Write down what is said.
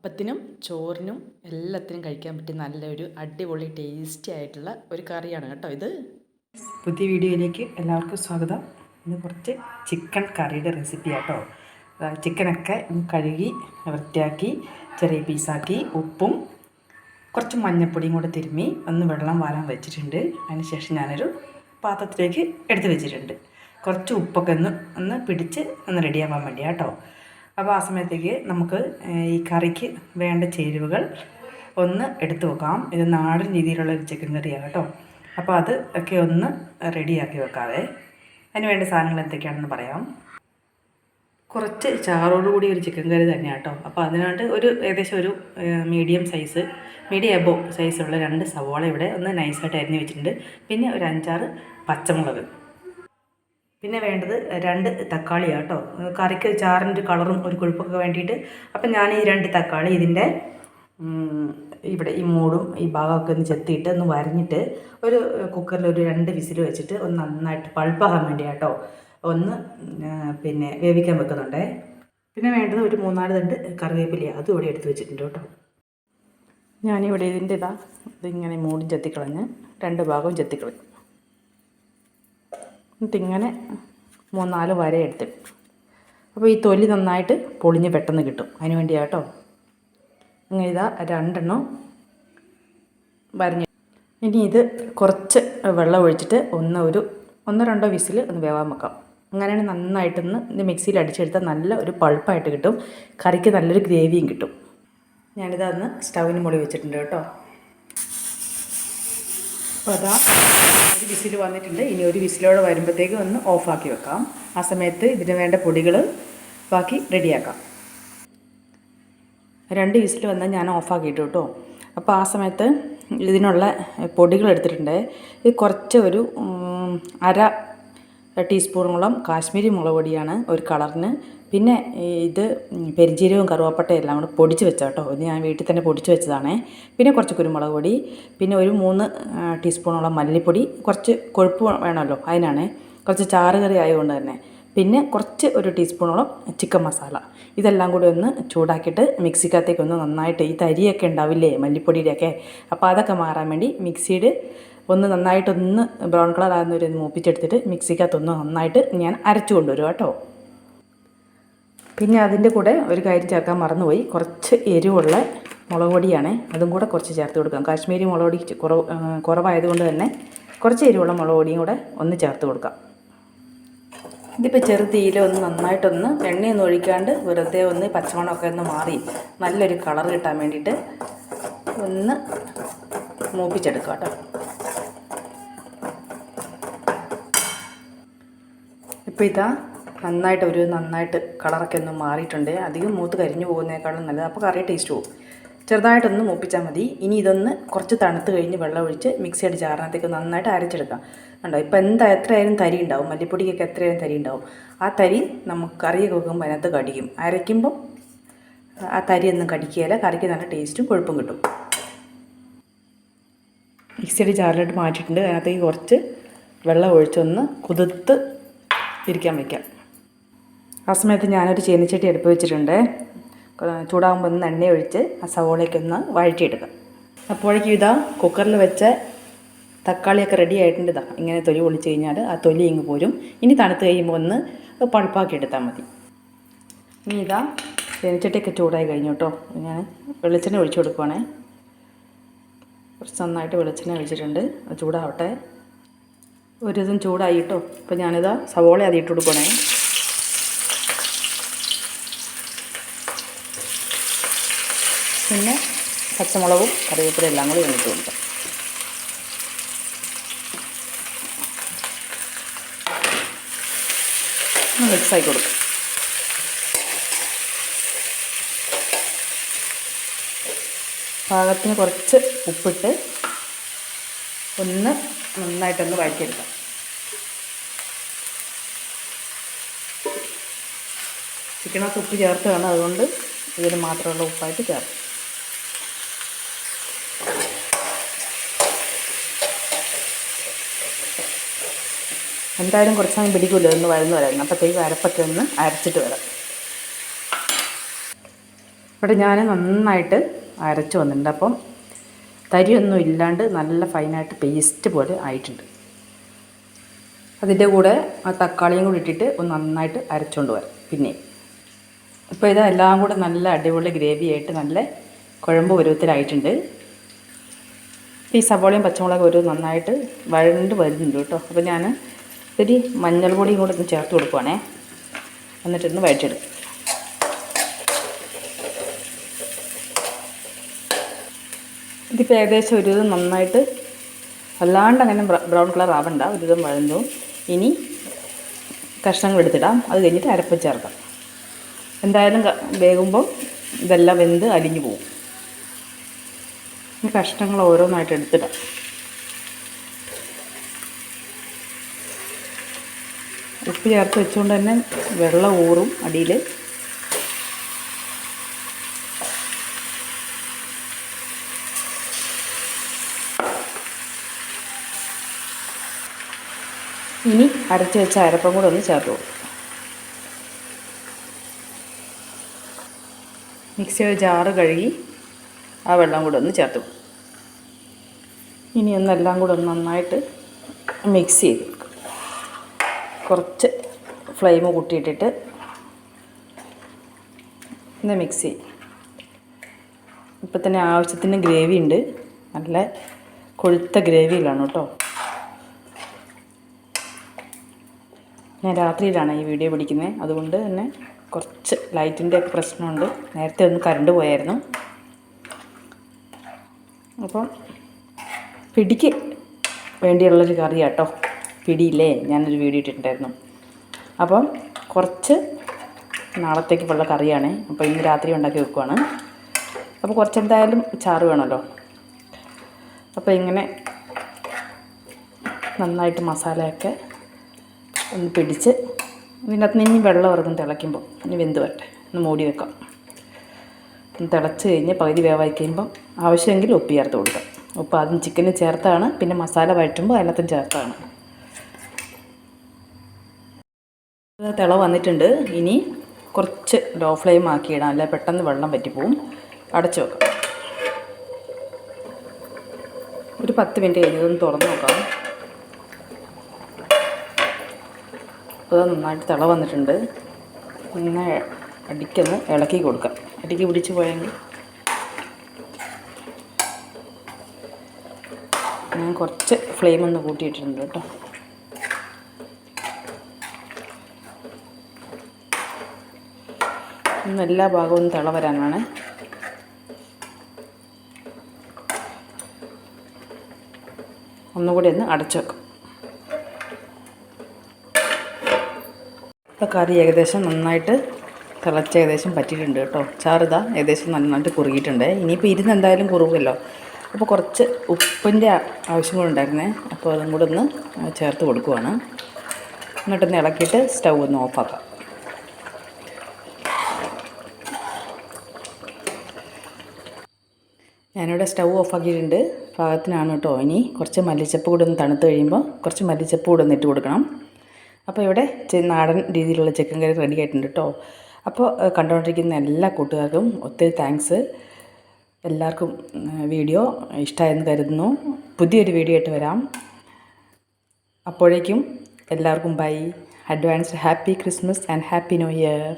അപ്പത്തിനും ചോറിനും എല്ലാത്തിനും കഴിക്കാൻ പറ്റിയ നല്ലൊരു അടിപൊളി ടേസ്റ്റി ആയിട്ടുള്ള ഒരു കറിയാണ് കേട്ടോ ഇത്. പുതിയ വീഡിയോയിലേക്ക് എല്ലാവർക്കും സ്വാഗതം. ഇന്ന് കുറച്ച് ചിക്കൻ കറിയുടെ റെസിപ്പി ആട്ടോ. ചിക്കനൊക്കെ കഴുകി വൃത്തിയാക്കി ചെറിയ പീസാക്കി ഉപ്പും കുറച്ച് മഞ്ഞൾപ്പൊടിയും കൂടെ തിരുമ്മി ഒന്ന് വെള്ളം വാരാൻ വെച്ചിട്ടുണ്ട്. അതിനുശേഷം ഞാനൊരു പാത്രത്തിലേക്ക് എടുത്ത് വെച്ചിട്ടുണ്ട്. കുറച്ച് ഉപ്പൊക്കെ ഒന്ന് പിടിച്ച് ഒന്ന് റെഡിയാവാൻ വേണ്ടി കേട്ടോ. അപ്പോൾ ആ സമയത്തേക്ക് നമുക്ക് ഈ കറിക്ക് വേണ്ട ചേരുവകൾ ഒന്ന് എടുത്തു വെക്കാം. ഇത് നാടൻ രീതിയിലുള്ള ഒരു ചിക്കൻ കറിയാണ് കേട്ടോ. അപ്പോൾ അത് ഒക്കെ ഒന്ന് റെഡിയാക്കി വെക്കാവേ. അതിന് വേണ്ട സാധനങ്ങൾ എന്തൊക്കെയാണെന്ന് പറയാം. കുറച്ച് ചാറോടുകൂടി ഒരു ചിക്കൻ കറി തന്നെയാണ് കേട്ടോ. അപ്പോൾ അതിനായിട്ട് ഏകദേശം ഒരു മീഡിയം എബോ സൈസുള്ള 2 സവോള ഇവിടെ ഒന്ന് നൈസായിട്ട് അരിഞ്ഞ് വെച്ചിട്ടുണ്ട്. പിന്നെ ഒരു 5-6 പച്ചമുളക്, പിന്നെ വേണ്ടത് 2 തക്കാളിയാണ് കേട്ടോ. കറിക്ക് ചാറിൻ്റെ കളറും ഒരു കൊഴുപ്പൊക്കെ വേണ്ടിയിട്ട്. അപ്പം ഞാൻ ഈ 2 തക്കാളി ഇതിൻ്റെ ഇവിടെ ഈ മൂടും ഈ ഭാഗമൊക്കെ ഒന്ന് ചെത്തിയിട്ട് ഒന്ന് വരഞ്ഞിട്ട് ഒരു കുക്കറിൽ ഒരു 2 വിസിൽ വെച്ചിട്ട് ഒന്ന് നന്നായിട്ട് പൾപ്പാകാൻ വേണ്ടിയാണ് കേട്ടോ ഒന്ന് പിന്നെ വേവിക്കാൻ വെക്കുന്നുണ്ടേ. പിന്നെ വേണ്ടത് ഒരു 3-4 തണ്ട് കറിവേപ്പിലയാണ്, അതും ഇവിടെ എടുത്ത് വെച്ചിട്ടുണ്ട് കേട്ടോ. ഞാനിവിടെ ഇതിങ്ങനെ മൂടും ചെത്തിക്കളഞ്ഞ് 2 ഭാഗവും ചെത്തിക്കളഞ്ഞു. എന്നിട്ടിങ്ങനെ 3-4 വര എടുത്ത്. അപ്പോൾ ഈ തൊലി നന്നായിട്ട് പൊളിഞ്ഞ് പെട്ടെന്ന് കിട്ടും, അതിന് വേണ്ടിയാണ് കേട്ടോ. അങ്ങനെ 2 വരഞ്ഞ്. ഇനി ഇത് കുറച്ച് വെള്ളം ഒഴിച്ചിട്ട് 1-2 വിസിൽ ഒന്ന് വേവാൻ വെക്കാം. അങ്ങനെയാണ് നന്നായിട്ടൊന്ന് ഇത് മിക്സിയിൽ അടിച്ചെടുത്താൽ നല്ല ഒരു പൾപ്പായിട്ട് കിട്ടും. കറിക്ക് നല്ലൊരു ഗ്രേവിയും കിട്ടും. ഞാനിതൊന്ന് സ്റ്റൗവിന് മുകളിൽ വെച്ചിട്ടുണ്ട് കേട്ടോ. അപ്പോൾ ഒരു വിസിൽ വന്നിട്ടുണ്ട്. ഇനി ഒരു വിസിലോടെ വരുമ്പോഴത്തേക്ക് ഒന്ന് ഓഫാക്കി വെക്കാം. ആ സമയത്ത് ഇതിന് വേണ്ട പൊടികൾ ബാക്കി റെഡിയാക്കാം. 2 വിസിൽ വന്നാൽ ഞാൻ ഓഫാക്കിയിട്ടു കേട്ടോ. അപ്പോൾ ആ സമയത്ത് ഇതിനുള്ള പൊടികൾ എടുത്തിട്ടുണ്ട്. ഇത് കുറച്ച് ഒരു 1/2 ടീസ്പൂണോളം കാശ്മീരി മുളക് പൊടിയാണ് ഒരു കളറിന്. പിന്നെ ഇത് പെരിഞ്ജീരകവും കറുവാപ്പട്ടയും എല്ലാം കൂടെ പൊടിച്ച് വെച്ചാൽ കേട്ടോ. ഇത് ഞാൻ വീട്ടിൽ തന്നെ പൊടിച്ച് വെച്ചതാണേ. പിന്നെ കുറച്ച് കുരുമുളക് പൊടി, പിന്നെ ഒരു 3 ടീസ്പൂണോളം മല്ലിപ്പൊടി. കുറച്ച് കൊഴുപ്പ് വേണമല്ലോ, അതിനാണ്. കുറച്ച് ചാറ് കറി ആയതുകൊണ്ട് തന്നെ. പിന്നെ കുറച്ച് ഒരു ടീസ്പൂണോളം ചിക്കൻ മസാല. ഇതെല്ലാം കൂടി ഒന്ന് ചൂടാക്കിയിട്ട് മിക്സിക്കകത്തേക്ക് ഒന്ന് നന്നായിട്ട് ഈ തരിയൊക്കെ ഉണ്ടാവില്ലേ മല്ലിപ്പൊടിയുടെയൊക്കെ, അപ്പോൾ അതൊക്കെ മാറാൻ വേണ്ടി മിക്സിയിൽ ഒന്ന് നന്നായിട്ടൊന്ന് ബ്രൗൺ കളർ ആകുന്നവരെ ഒന്ന് മൂപ്പിച്ചെടുത്തിട്ട് മിക്സിക്കകത്തൊന്ന് നന്നായിട്ട് ഞാൻ അരച്ചു കൊണ്ടുവരും കേട്ടോ. പിന്നെ അതിൻ്റെ കൂടെ ഒരു കാര്യം ചേർക്കാൻ മറന്നുപോയി. കുറച്ച് എരിവുള്ള മുളക് പൊടിയാണ്, അതും കൂടെ കുറച്ച് ചേർത്ത് കൊടുക്കാം. കാശ്മീരി മുളക് പൊടി കുറവായതുകൊണ്ട് തന്നെ കുറച്ച് എരിവുള്ള മുളക് പൊടിയും കൂടെ ഒന്ന് ചേർത്ത് കൊടുക്കാം. ഇതിപ്പോൾ ചെറുതീയിൽ ഒന്ന് നന്നായിട്ടൊന്ന് എണ്ണയൊന്നും ഒഴിക്കാണ്ട് വെറുതെ ഒന്ന് പച്ചമണമൊക്കെ ഒന്ന് മാറി നല്ലൊരു കളർ കിട്ടാൻ വേണ്ടിയിട്ട് ഒന്ന് മൂപ്പിച്ചെടുക്കാം കേട്ടോ. ഇപ്പോൾ നന്നായിട്ട് കളറൊക്കെ ഒന്ന് മാറിയിട്ടുണ്ട്. അധികം മൂത്ത് കരിഞ്ഞു പോകുന്നതിനേക്കാളും നല്ലത്. അപ്പോൾ കറി ടേസ്റ്റ് പോകും. ചെറുതായിട്ടൊന്ന് മൂപ്പിച്ചാൽ മതി. ഇനി ഇതൊന്ന് കുറച്ച് തണുത്ത് കഴിഞ്ഞ് വെള്ളം ഒഴിച്ച് മിക്സിയുടെ ജാറിനകത്തേക്ക് നന്നായിട്ട് അരച്ചെടുക്കാം. കണ്ടോ, ഇപ്പോൾ എത്രയായാലും തരി ഉണ്ടാവും, മല്ലിപ്പൊടിക്കൊക്കെ എത്രയായാലും തരി ഉണ്ടാവും. ആ തരി നമുക്ക് കറിയൊക്കെ വെക്കുമ്പോൾ അതിനകത്ത് കടിക്കും. അരയ്ക്കുമ്പോൾ ആ തരിയൊന്നും കടിക്കുകയില്ല. കറിക്ക് നല്ല ടേസ്റ്റും കൊഴുപ്പും കിട്ടും. മിക്സിയുടെ ജാറിലോട്ട് മാറ്റിയിട്ടുണ്ട്. അതിനകത്തേക്ക് കുറച്ച് വെള്ളം ഒഴിച്ചൊന്ന് കുതിർത്ത് ഇരിക്കാൻ വയ്ക്കാം. ആ സമയത്ത് ഞാനൊരു ചീനച്ചട്ടി അടുപ്പ് വെച്ചിട്ടുണ്ട്. ചൂടാകുമ്പോൾ ഒന്ന് എണ്ണ ഒഴിച്ച് ആ സവോളയ്ക്കൊന്ന് വഴറ്റിയെടുക്കാം. അപ്പോഴേക്കും കുക്കറിൽ വെച്ച തക്കാളിയൊക്കെ റെഡി ആയിട്ടുണ്ട്. ഇങ്ങനെ തൊലി പൊളിച്ച് കഴിഞ്ഞാൽ ആ തൊലി ഇങ്ങ് പോരും. ഇനി തണുത്ത് കഴിയുമ്പോൾ ഒന്ന് പൾപ്പാക്കി എടുത്താൽ മതി. ഇനി ചീനച്ചട്ടിയൊക്കെ ചൂടായി കഴിഞ്ഞു കേട്ടോ. ഞാൻ വെളിച്ചെണ്ണ ഒഴിച്ചു കൊടുക്കുവാണേ. കുറച്ച് നന്നായിട്ട് വെളിച്ചെണ്ണ ഒഴിച്ചിട്ടുണ്ട്. ചൂടാവട്ടെ. ഒരിതും ചൂടായി കേട്ടോ. അപ്പോൾ സവോള അത് ഇട്ട് കൊടുക്കണേ. പിന്നെ പച്ചമുളകും കറിവേപ്പില എല്ലാം കൂടി ഇട്ട് കൊടുക്കാം. മിക്സാക്കി കൊടുക്കാം. പാകത്തിന് കുറച്ച് ഉപ്പിട്ട് ഒന്ന് നന്നായിട്ടൊന്ന് വഴറ്റിയെടുക്കാം. ചിക്കനകത്ത് ഉപ്പ് ചേർത്താണ്, അതുകൊണ്ട് ഇതിന് മാത്രമുള്ള ഉപ്പായിട്ട് ചേർക്കും. എന്തായാലും കുറച്ച് സമയം പിടിക്കുമല്ലോ ഒന്ന് വഴന്ന് വരാം. അപ്പോഴത്തേക്ക് അരപ്പൊക്കെ ഒന്ന് അരച്ചിട്ട് വരാം. ഇവിടെ ഞാൻ നന്നായിട്ട് അരച്ച് വന്നിട്ടുണ്ട്. അപ്പം തരിയൊന്നും ഇല്ലാണ്ട് നല്ല ഫൈനായിട്ട് പേസ്റ്റ് പോലെ ആയിട്ടുണ്ട്. അതിൻ്റെ കൂടെ ആ തക്കാളിയും കൂടി ഇട്ടിട്ട് ഒന്ന് നന്നായിട്ട് അരച്ചുകൊണ്ട് വരാം. പിന്നെ ഇപ്പോൾ ഇതെല്ലാം കൂടെ നല്ല അടിപൊളി ഗ്രേവി ആയിട്ട് നല്ല കുഴമ്പ് പരുവത്തിലായിട്ടുണ്ട്. ഈ സവോളയും പച്ചമുളകും ഒരു നന്നായിട്ട് വഴണ്ട് വരുന്നുണ്ട് കേട്ടോ. അപ്പോൾ ഞാൻ ഇത്തിരി മഞ്ഞൾ പൊടിയും കൂടെ ഒന്ന് ചേർത്ത് കൊടുക്കുവാണേ. എന്നിട്ടൊന്ന് വഴറ്റിയെടുക്കും. ഇതിപ്പോൾ ഏകദേശം ഒരു വിധം നന്നായിട്ട് അല്ലാണ്ട് അങ്ങനെ ബ്രൗൺ കളർ ആവണ്ട, ഒരു വിധം വഴന്നു. ഇനി കഷ്ണങ്ങൾ എടുത്തിടാം. അത് കഴിഞ്ഞിട്ട് അരപ്പ് ചേർക്കാം. എന്തായാലും വേകുമ്പോൾ ഇതെല്ലാം വെന്ത് അലിഞ്ഞു പോകും. ഈ കഷ്ണങ്ങൾ ഓരോന്നായിട്ട് എടുത്തിടാം. ഉപ്പ് ചേർത്ത് വെച്ചുകൊണ്ട് തന്നെ വെള്ളം ഊറും അടിയിൽ. ഇനി അരച്ച് വെച്ച അരപ്പം കൂടെ ഒന്ന് ചേർത്ത് കൊടുക്കും. മിക്സിയുടെ ജാറ് കഴുകി ആ വെള്ളം കൂടെ ഒന്ന് ചേർത്ത് കൊടുക്കും. ഇനി ഒന്നെല്ലാം കൂടെ ഒന്ന് നന്നായിട്ട് മിക്സ് ചെയ്ത് കൊടുക്കും. കുറച്ച് ഫ്ലെയിം കൂട്ടിയിട്ടിട്ട് ഒന്ന് മിക്സ് ചെയ്യും. ഇപ്പം തന്നെ ആവശ്യത്തിന് ഗ്രേവി ഉണ്ട്. നല്ല കൊഴുത്ത ഗ്രേവിയിലാണ് കേട്ടോ. ഞാൻ രാത്രിയിലാണ് ഈ വീഡിയോ പിടിക്കുന്നത്. അതുകൊണ്ട് തന്നെ കുറച്ച് ലൈറ്റിൻ്റെ ഒക്കെ പ്രശ്നമുണ്ട്. നേരത്തെ ഒന്ന് കറണ്ട് പോയായിരുന്നു. അപ്പം പിടിക്ക് വേണ്ടിയുള്ളൊരു കറി കേട്ടോ. പിടിയില്ലേ, ഞാനൊരു വീഡിയോ ഇട്ടിട്ടുണ്ടായിരുന്നു. അപ്പം കുറച്ച് നാളത്തേക്കുള്ള കറിയാണ്. അപ്പോൾ ഇന്ന് രാത്രി ഉണ്ടാക്കി വെക്കുവാണ്. അപ്പോൾ കുറച്ച് എന്തായാലും ചാറ് വേണമല്ലോ. അപ്പോൾ ഇങ്ങനെ നന്നായിട്ട് മസാലയൊക്കെ ഒന്ന് പിടിച്ച് ഇതിനകത്ത് നിന്ന് ഇനി വെള്ളം ഇറങ്ങും. തിളയ്ക്കുമ്പോൾ ഇനി വെന്ത് വരട്ടെ. ഒന്ന് മൂടി വെക്കാം. ഒന്ന് തിളച്ച് കഴിഞ്ഞ് പകുതി വേവായി കഴിയുമ്പം ആവശ്യമെങ്കിൽ ഉപ്പ് ചേർത്ത് കൊടുക്കാം. ഉപ്പ് ആദ്യം ചിക്കന് ചേർത്താണ്, പിന്നെ മസാല വഴറ്റുമ്പോൾ അതിനകത്തും ചേർത്താണ്. തിള വന്നിട്ടുണ്ട്. ഇനി കുറച്ച് ലോ ഫ്ലെയിം ആക്കിയിടാം, അല്ലെ പെട്ടെന്ന് വെള്ളം പറ്റിപ്പോവും. അടച്ചു വെക്കാം. ഒരു 10 മിനിറ്റ് കഴിഞ്ഞതൊന്ന് തുറന്ന് നോക്കാം. അപ്പോൾ നന്നായിട്ട് തിള വന്നിട്ടുണ്ട്. ഇങ്ങനെ അടിക്കൊന്ന് ഇളക്കി കൊടുക്കാം. അടിക്ക് പിടിച്ച് പോയെങ്കിൽ ഞാൻ കുറച്ച് ഫ്ലെയിം ഒന്ന് കൂട്ടിയിട്ടുണ്ട് കേട്ടോ. ഒന്ന് എല്ലാ ഭാഗവും തിള വരാനാണ്. ഒന്നുകൂടി ഒന്ന് അടച്ചു വെക്കാം. ഇപ്പോൾ കറി ഏകദേശം നന്നായിട്ട് തിളച്ച് ഏകദേശം പറ്റിയിട്ടുണ്ട് കേട്ടോ. ചാറിതാ ഏകദേശം നന്നായിട്ട് കുറുകിയിട്ടുണ്ട്. ഇനിയിപ്പോൾ ഇരുന്ന് എന്തായാലും കുറുകുമല്ലോ. അപ്പോൾ കുറച്ച് ഉപ്പിൻ്റെ ആവശ്യം കൂടെ ഉണ്ടായിരുന്നേ. അപ്പോൾ അതും കൂടെ ഒന്ന് ചേർത്ത് കൊടുക്കുവാണ്. എന്നിട്ടൊന്ന് ഇളക്കിയിട്ട് സ്റ്റൗ ഒന്ന് ഓഫാക്കാം. ഞാനിവിടെ സ്റ്റൗ ഓഫാക്കിയിട്ടുണ്ട്. പാകത്തിനാണ് കേട്ടോ. ഇനി കുറച്ച് മല്ലിച്ചപ്പ് കൂടെ ഒന്ന് തണുത്ത് കഴിയുമ്പോൾ കുറച്ച് മല്ലിച്ചപ്പ് കൂടെ ഒന്ന് ഇട്ട് കൊടുക്കണം. അപ്പോൾ ഇവിടെ നാടൻ രീതിയിലുള്ള ചിക്കൻ കറി റെഡി ആയിട്ടുണ്ട് കേട്ടോ. അപ്പോൾ കണ്ടുകൊണ്ടിരിക്കുന്ന എല്ലാ കൂട്ടുകാർക്കും ഒത്തിരി താങ്ക്സ്. എല്ലാവർക്കും വീഡിയോ ഇഷ്ടമായെന്ന് കരുതുന്നു. പുതിയൊരു വീഡിയോ ആയിട്ട് വരാം. അപ്പോഴേക്കും എല്ലാവർക്കും bye. Advanced happy Christmas and happy new year.